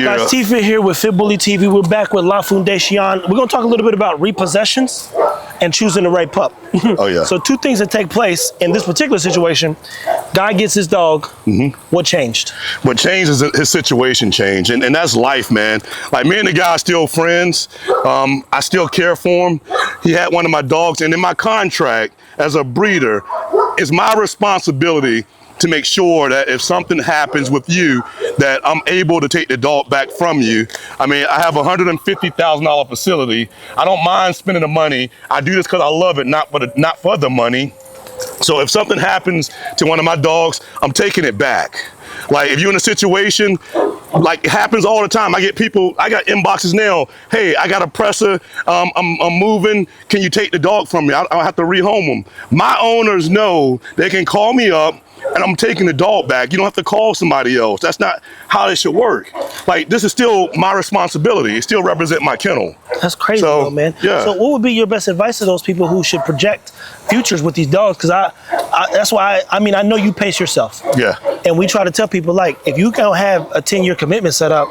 Yeah. Guys, T-Fit here with Fit Bully TV. We're back with LaFundacìon. We're going to talk a little bit about repossessions and choosing the right pup. Oh, yeah. So 2 things that take place in this particular situation. Guy gets his dog. What changed? What changed is his situation changed, and that's life, man. Like, me and the guy are still friends. I still care for him. He had one of my dogs, and in my contract as a breeder, it's my responsibility to make sure that if something happens with you, that I'm able to take the dog back from you. I mean, I have a $150,000 facility. I don't mind spending the money. I do this because I love it, not for the money. So if something happens to one of my dogs, I'm taking it back. Like, if you're in a situation, like, it happens all the time. I got inboxes now. Hey, I got a Presa, I'm moving. Can you take the dog from me? I'll have to rehome him. My owners know they can call me up and I'm taking the dog back. You don't have to call somebody else. That's not how it should work. Like, this is still my responsibility. It still represents my kennel. That's crazy, though, man. Yeah. So what would be your best advice to those people who should project futures with these dogs? Because that's why, I mean, I know you pace yourself. Yeah. And we try to tell people, like, if you don't have a 10-year commitment set up,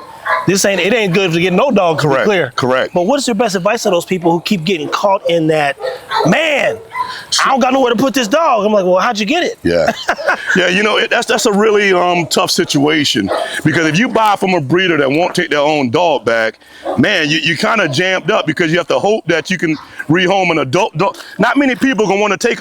it ain't good to get no dog, to be clear. Correct. But what is your best advice to those people who keep getting caught in that, man, I don't got nowhere to put this dog? I'm like, well, how'd you get it? Yeah. Yeah, you know, that's a really tough situation, because if you buy from a breeder that won't take their own dog back, man, you kind of jammed up, because you have to hope that you can rehome an adult dog. Not many people gonna want to take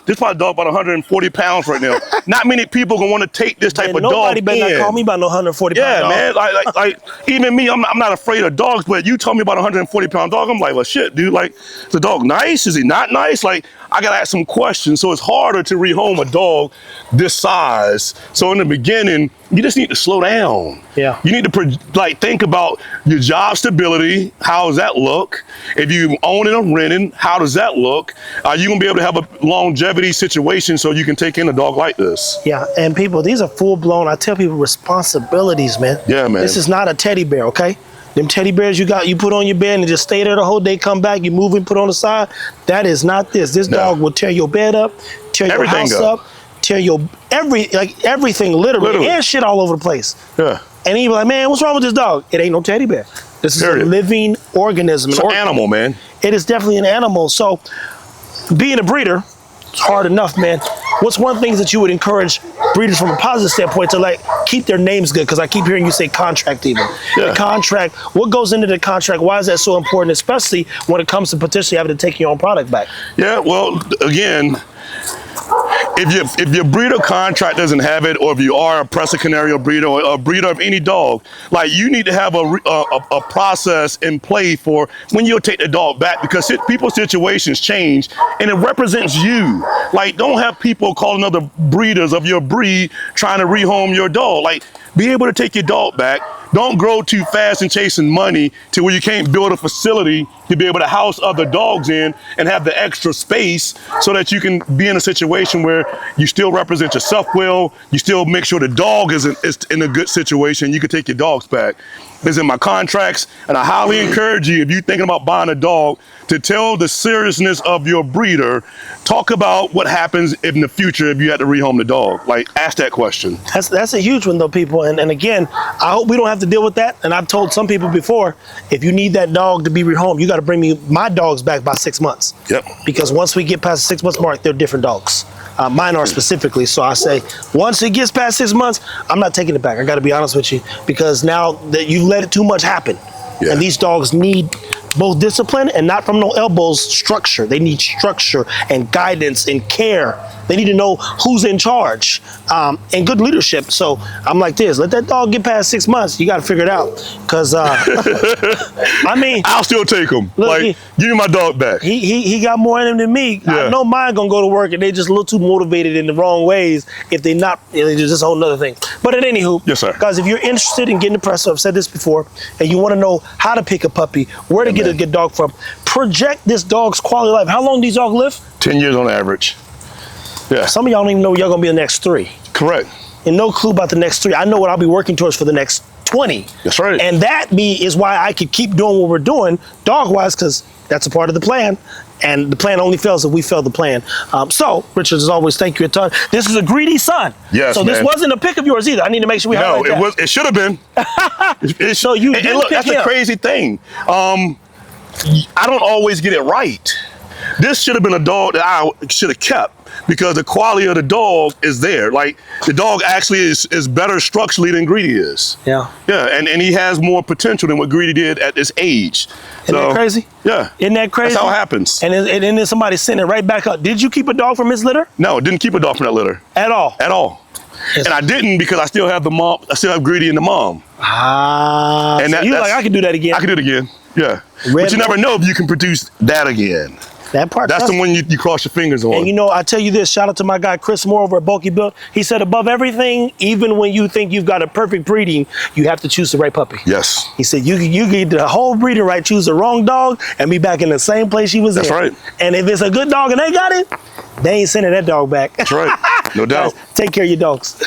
this my dog about 140 pounds right now. Not many people gonna want to take this type of dog. Nobody better not call me about no 140 pound dog. Yeah, man, like even me, I'm not afraid of dogs, but you told me about a 140 pound dog, I'm like, well, shit, dude, like, is the dog nice? Is he not nice? Like, I gotta ask some questions. So it's harder to rehome a dog this size. So in the beginning, you just need to slow down. Yeah. You need to think about your job stability. How does that look? If you own it or renting, how does that look? Are you gonna be able to have a longevity situation so you can take in a dog like this? Yeah, and people, these are full blown, I tell people, responsibilities, man. Yeah, man. This is not a teddy bear, okay? Them teddy bears you put on your bed and just stay there the whole day, come back, you move and put on the side. That is not this. This dog will tear your bed up, tear your house up, tear your everything literally, and shit all over the place. Yeah. And he be like, man, what's wrong with this dog? It ain't no teddy bear. This is a living organism. It's an animal, man. It is definitely an animal. So being a breeder, it's hard enough, man. What's one thing that you would encourage breeders from a positive standpoint to, like, keep their names good? Because I keep hearing you say contract even. Yeah. The contract, what goes into the contract? Why is that so important, especially when it comes to potentially having to take your own product back? Yeah, well, again, if your breeder contract doesn't have it, or if you are a Presa Canario breeder or a breeder of any dog, like, you need to have a process in play for when you'll take the dog back, because people's situations change and it represents you. Like, don't have people calling other breeders of your breed trying to rehome your dog. Like, be able to take your dog back. Don't grow too fast and chasing money to where you can't build a facility to be able to house other dogs in and have the extra space so that you can be in a situation where you still represent yourself well, you still make sure the dog is in a good situation, you can take your dogs back. It's in my contracts, and I highly encourage you, if you're thinking about buying a dog, to tell the seriousness of your breeder. Talk about what happens in the future if you had to rehome the dog. Like, ask that question. That's a huge one, though, people. And again, I hope we don't have to deal with that. And I've told some people before, if you need that dog to be rehomed, you got to bring me my dogs back by 6 months. Yep. Because once we get past the 6 months mark, they're different dogs. Mine are specifically. So I say, once it gets past 6 months, I'm not taking it back. I got to be honest with you, because now that you let it too much happen. Yeah. And these dogs need both discipline and not from no elbows, structure. They need structure and guidance and care. They need to know who's in charge and good leadership. So I'm like this, let that dog get past 6 months. You got to figure it out. Because, I mean. I'll still take him. Look, like, give me my dog back. He got more in him than me. Yeah. I know mine going to go to work and they just a little too motivated in the wrong ways if they not, it's just a whole nother thing. But at anywho, yes, sir. Guys, if you're interested in getting the Presa, I've said this before, and you want to know how to pick a puppy, where to get a good dog from, project this dog's quality of life. How long do these dogs live? 10 years on average. Yeah. Some of y'all don't even know y'all gonna be the next 3. Correct. And no clue about the next 3. I know what I'll be working towards for the next 20. That's right. And that is why I could keep doing what we're doing dog-wise, because that's a part of the plan. And the plan only fails if we fail the plan. So, Richard, as always, thank you a ton. This is a greedy son. Yes, so man. this wasn't a pick of yours either. I need to make sure we highlight that. No, it should have been. So you and look, that's the crazy thing. I don't always get it right. This should have been a dog that I should have kept because the quality of the dog is there. Like, the dog actually is better structurally than Greedy is. Yeah. Yeah, and he has more potential than what Greedy did at this age. Isn't that crazy? Yeah. Isn't that crazy? That's how it happens. And then somebody sent it right back up. Did you keep a dog from his litter? No, didn't keep a dog from that litter. At all? At all. Yes. And I didn't because I still have the mom. I still have Greedy and the mom. Ah. And so you like, I can do that again. I can do it again. Yeah. But you never know if you can produce that again. That part. That's the one you cross your fingers on. And you know, I tell you this, shout out to my guy Chris Moore over at Bulky Build. He said, above everything, even when you think you've got a perfect breeding, you have to choose the right puppy. Yes. He said, you get the whole breeding right, choose the wrong dog, and be back in the same place you was in. That's right. And if it's a good dog and they got it, they ain't sending that dog back. That's right. No doubt. Guys, take care of your dogs.